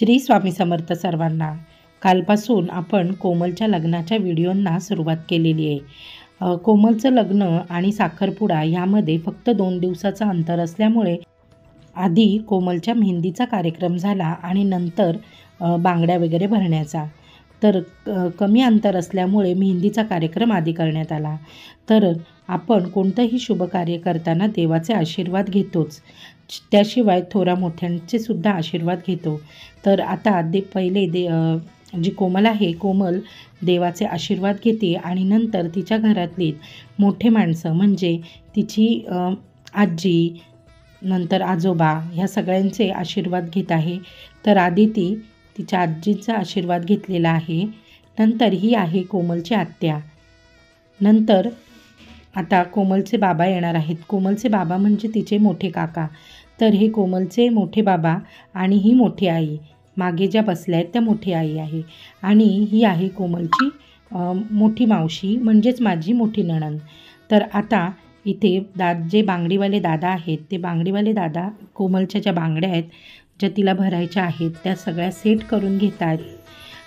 श्री स्वामी समर्थ सर्वांना। कालपासून आपण कोमलच्या लग्नाच्या व्हिडिओंना सुरुवात केलेली आहे। कोमलचं लग्न आणि साखरपुडा यामध्ये फक्त 2 दिवसाचं अंतर असल्यामुळे आधी कोमलच्या मेहंदीचा कार्यक्रम झाला आणि नंतर बांगड्या वगैरे भरण्याचा। तर कमी अंतर असल्यामुळे मेहंदीचा कार्यक्रम आधी करण्यात आला। तर आपण कोणतंही शुभ कार्य करताना देवाचे आशीर्वाद घेतोच, त्याशिवाय थोरा मोठ्यांचे सुद्धा आशीर्वाद घेतो। तर आता पहिले जी कोमल आहे, कोमल देवाचे आशीर्वाद घेते आणि नंतर तिच्या घरातली मोठे माणसं म्हणजे तिची आजी, नंतर आजोबा ह्या सगळ्यांचे आशीर्वाद घेत आहे। तर आधी ती तिच्या आजीचा आशीर्वाद घेतलेला आहे, नंतर ही आहे कोमलची आत्या, नंतर आता कोमलचे बाबा येणार आहेत। कोमलचे बाबा म्हणजे तिचे मोठे काका। तर हे कोमलचे मोठे बाबा आणि ही मोठी आई, मागे ज्या बसल्या आहेत त्या मोठी आई आहे आणि ही आहे कोमलची मोठी मावशी म्हणजेच माझी मोठी नणंद। तर आता इथे जे बांगडीवाले दादा आहेत ते बांगडीवाले दादा कोमलच्या ज्या बांगड्या आहेत ज्या तिला भरायच्या आहेत त्या सगळ्या सेट करून घेत आहेत।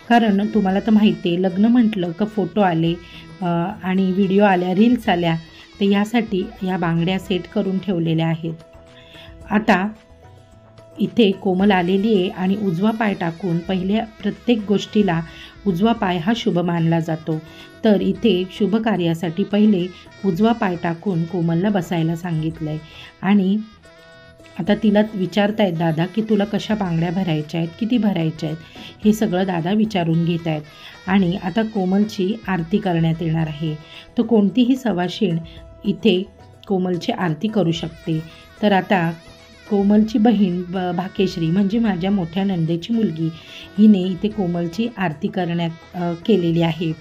कारण तुम्हाला तर माहिती आहे, लग्न म्हटलं का फोटो आले आणि व्हिडिओ आल्या, रील्स आल्या, तर यासाठी या बांगड्या सेट करून ठेवलेल्या आहेत। आता इथे कोमल आलेली आहे आणि उजवा पाय टाकून पहिल्या प्रत्येक गोष्टीला उजवा पाय हा शुभ मानला जातो। तर इथे शुभ कार्यासाठी पहिले उजवा पाय टाकून कोमलला बसायला सांगितलं आहे आणि आता तिला विचारतायत दादा की तुला कशा बांगड्या भरायच्या आहेत, किती भरायच्या आहेत, हे सगळं दादा विचारून घेत आहेत। आणि आता कोमलची आरती करण्यात येणार आहे। तर कोणतीही सवाशीण इथे कोमलची आरती करू शकते। तर आता कोमलची बहीण भाग्यश्री म्हणजे माझ्या मोठ्या नंदेची मुलगी, हिने इथे कोमलची आरती केलेली आहे।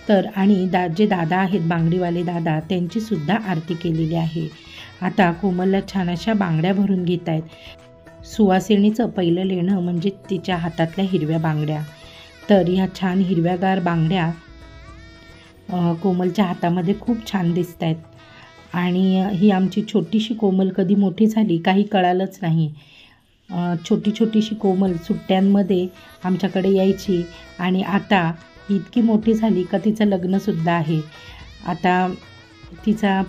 तर आणि जे दादा आहेत बांगडीवाले दादा, त्यांचीसुद्धा आरती केलेली आहे। आता कोमलला छान अशा बांगड्या भरून घेत आहेत। सुवासिनीचं पहिलं लेणं म्हणजे तिच्या हातातल्या हिरव्या बांगड्या। तर ह्या छान हिरव्यागार बांगड्या कोमलच्या हातामध्ये खूप छान दिसत आहेत आणि ही आमची छोटीशी कोमल कधी मोठी झाली काही कळालंच नाही। छोटीशी कोमल सुट्ट्यांमध्ये आमच्याकडे यायची आणि आता इतकी मोठी झाली का तिचं लग्नसुद्धा आहे। आता तिचा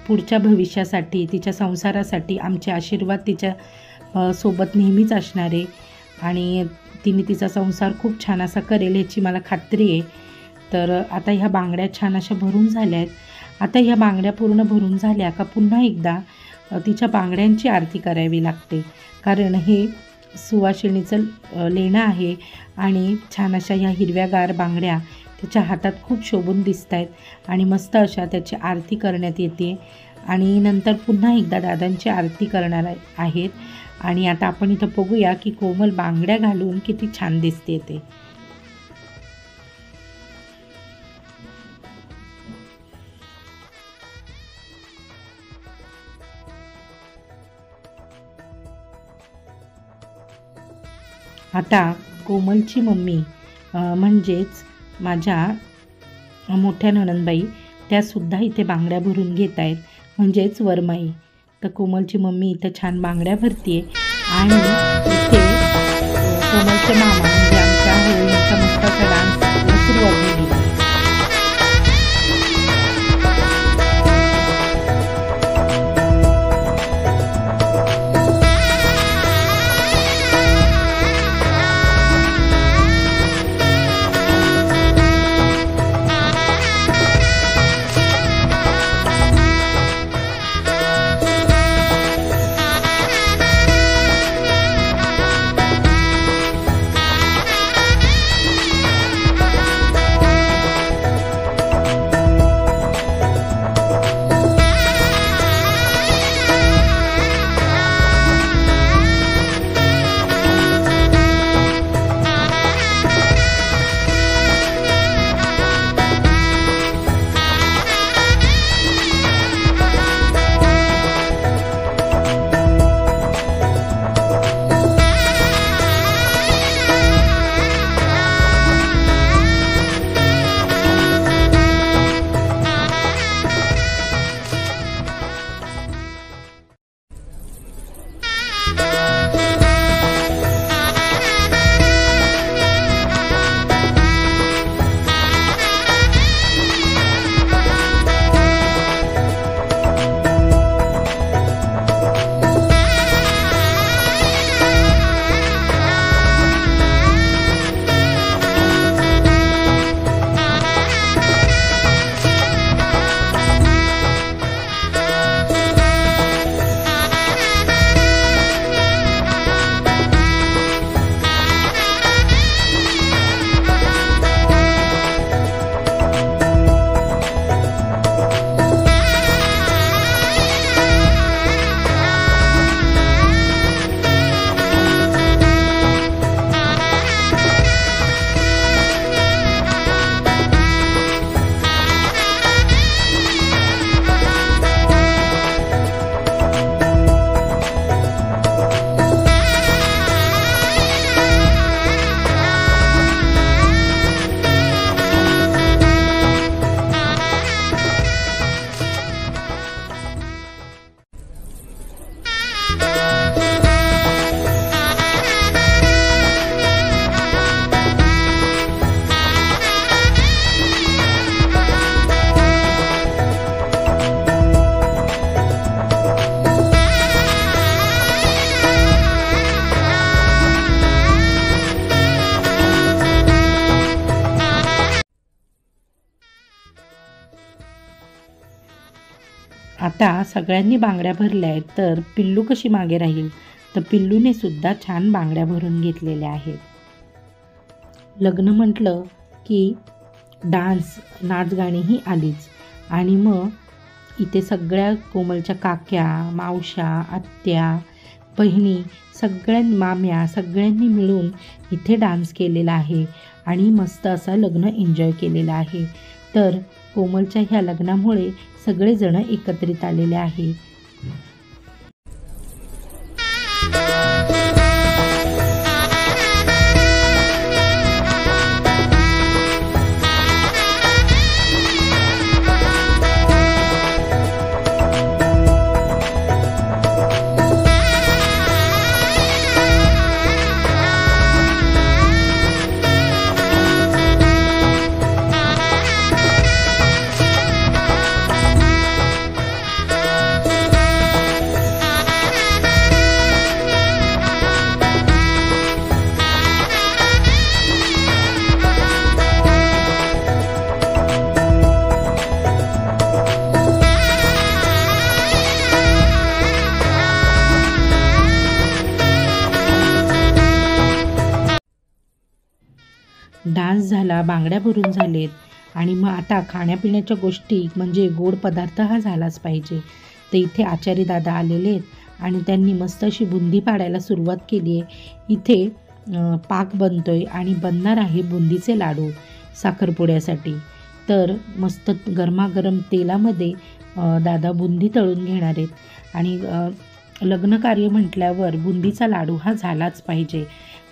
पुढच्या भविष्यासाठी, तिच्या संसारासाठी आमचे आशीर्वाद तिच्या सोबत नेहमीच असणार आहे आणि तिने तिचा संसार खूप छान असा करेल ह्याची मला खात्री आहे। तर आता ह्या बांगड्या छान अशा भरून झाल्या आहेत। आता ह्या बांगड्या पूर्ण भरून झाल्या का पुन्हा एकदा तिच्या बांगड्यांची आरती करावी लागते, कारण हे सुवासिनीचं लेणं आहे आणि छान अशा ह्या हिरव्यागार बांगड्या तिच्या हातात खूप शोभून दिसत आहेत आणि मस्त अशा त्याची आरती करण्यात येते आणि नंतर पुन्हा एकदा दादांची आरती करणार आहेत। आणि आता आपण इथं बघूया की कोमल बांगड्या घालून किती छान दिसते ते। आता कोमलची मम्मी म्हणजेच माझ्या मोठ्या नणंदबाई त्यासुद्धा इथे बांगड्या भरून घेत आहेत, म्हणजेच वरमाई। तर कोमलची मम्मी इथं छान बांगड्या भरते आणि इथे कोमलचे मामा म्हणजे आमच्या होळीचा मस्त असा डान्सला सुरुवात झाली। आता सगळ्यांनी बांगड्या भरल्या आहेत, तर पिल्लू कशी मागे राहील? तर पिल्लूने सुद्धा छान बांगड्या भरून घेतलेल्या आहेत. लग्न म्हटलं की डान्स, नाचगाणीही आलीच. आणि मग इथे सगळ्या कोमलच्या काक्या, मावश्या, आत्या, बहिणी, माम्या सगळ्यांनी मिळून इथे डान्स केलेला आहे आणि मस्त असं लग्न एन्जॉय केलेलं आहे. तर कोमलच्या ह्या लग्नामुळे सगळेजण एकत्रित आलेले आहे. डान्स झाला, बांगड्या भरून झालेत आणि मग आता खाण्यापिण्याच्या गोष्टी म्हणजे गोड पदार्थ हा झालाच पाहिजे. तर इथे आचारी दादा आलेले आहेत आणि त्यांनी मस्त अशी बुंदी पाडायला सुरुवात केली आहे. इथे पाक बनतोय आणि बनणार आहे बुंदीचे लाडू साखरपुड्यासाठी. तर मस्त गरमागरम तेलामध्ये दादा बुंदी तळून घेणार आहेत आणि लग्नकार्य म्हटल्यावर बुंदीचा लाडू हा झालाच पाहिजे.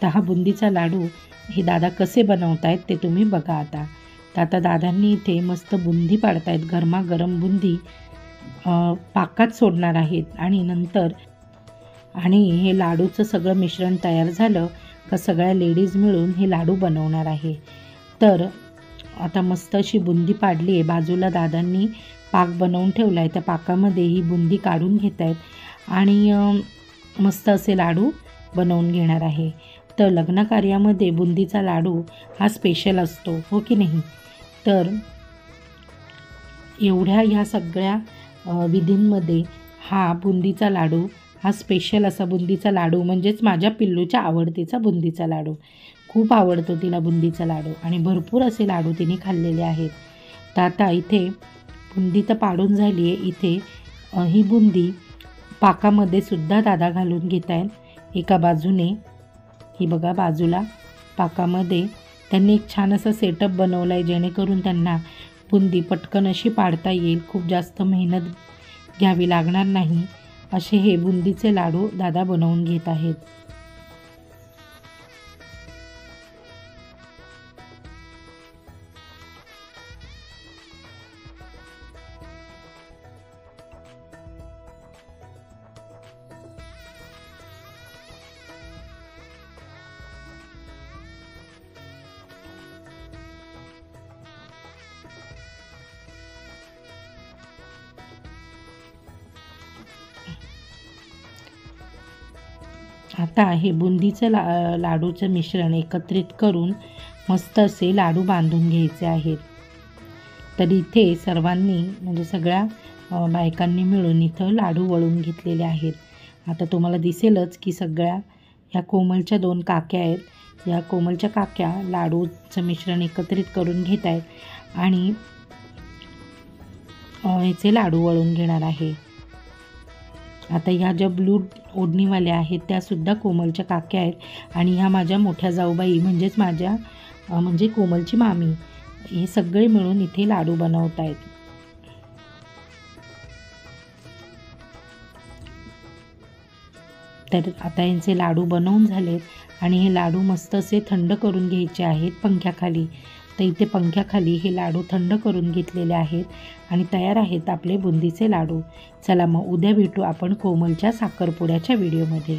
तर हा बुंदीचा लाडू हे दादा कसे बनवत आहेत ते तुम्ही बघा आता. तर आता दादांनी इथे मस्त बुंदी पाडतायत. गरमागरम बुंदी पाकात सोडणार आहेत आणि नंतर हे लाडूचं सगळं मिश्रण तयार झालं का सगळ्या लेडीज मिळून हे लाडू बनवणार आहे. तर आता मस्त अशी बुंदी पाडली आहे. बाजूला दादांनी पाक बनवून ठेवला आहे. त्या पाकामध्ये ही बुंदी काढून घेत आहेत आणि मस्त असे लाडू बनवून घेणार आहे. तर लग्नकार्यामध्ये बुंदीचा लाडू हा स्पेशल असतो, हो की नाही? तर एवढ्या ह्या सगळ्या विधींमध्ये हा बुंदीचा लाडू हा स्पेशल असा बुंदीचा लाडू म्हणजेच माझ्या पिल्लूच्या आवडतीचा बुंदीचा लाडू. खूप आवडतो तिला बुंदीचा लाडू आणि भरपूर असे लाडू तिने खाल्लेले आहेत. तर आता इथे बुंदी तर पाडून झाली आहे. इथे ही बुंदी पाकामध्ये सुद्धा दादा घालून घेत आहेत. एका बाजूने ही बघा बाजूला पाकामध्ये त्यांनी एक छान असा सेटअप बनवला आहे जेणेकरून त्यांना बुंदी पटकन अशी पाडता येईल. खूप जास्त मेहनत घ्यावी लागणार नाही असे हे बुंदीचे लाडू दादा बनवून घेत आहेत. आता हे बुंदीचं लाडूचं मिश्रण एकत्रित करून मस्त असे लाडू बांधून घ्यायचे आहेत. तर इथे सर्वांनी म्हणजे सगळ्या बायकांनी मिळून इथं लाडू वळून घेतलेले आहेत. आता तुम्हाला दिसेलच की सगळ्या ह्या कोमलच्या 2 काक्या आहेत. या कोमलच्या काक्या लाडूचं मिश्रण एकत्रित करून घेत आहेत आणि ह्याचे लाडू वळून घेणार आहे. आता ह्या ज्या ब्लू ओढणीवाल्या आहेत त्यासुद्धा कोमलच्या काक्या आहेत आणि ह्या माझ्या मोठ्या जाऊबाई म्हणजेच माझ्या म्हणजे कोमलची मामी, हे सगळे मिळून इथे लाडू बनवत आहेत. तर आता यांचे लाडू बनवून झालेत आणि हे लाडू मस्त असे थंड करून घ्यायचे आहेत पंख्याखाली. तर इथे पंख्याखाली हे लाडू थंड करून घेतलेले आहेत आणि तयार आहेत आपले बुंदीचे लाडू. चला मग उद्या भेटू आपण कोमलच्या साखरपुड्याच्या व्हिडिओमध्ये.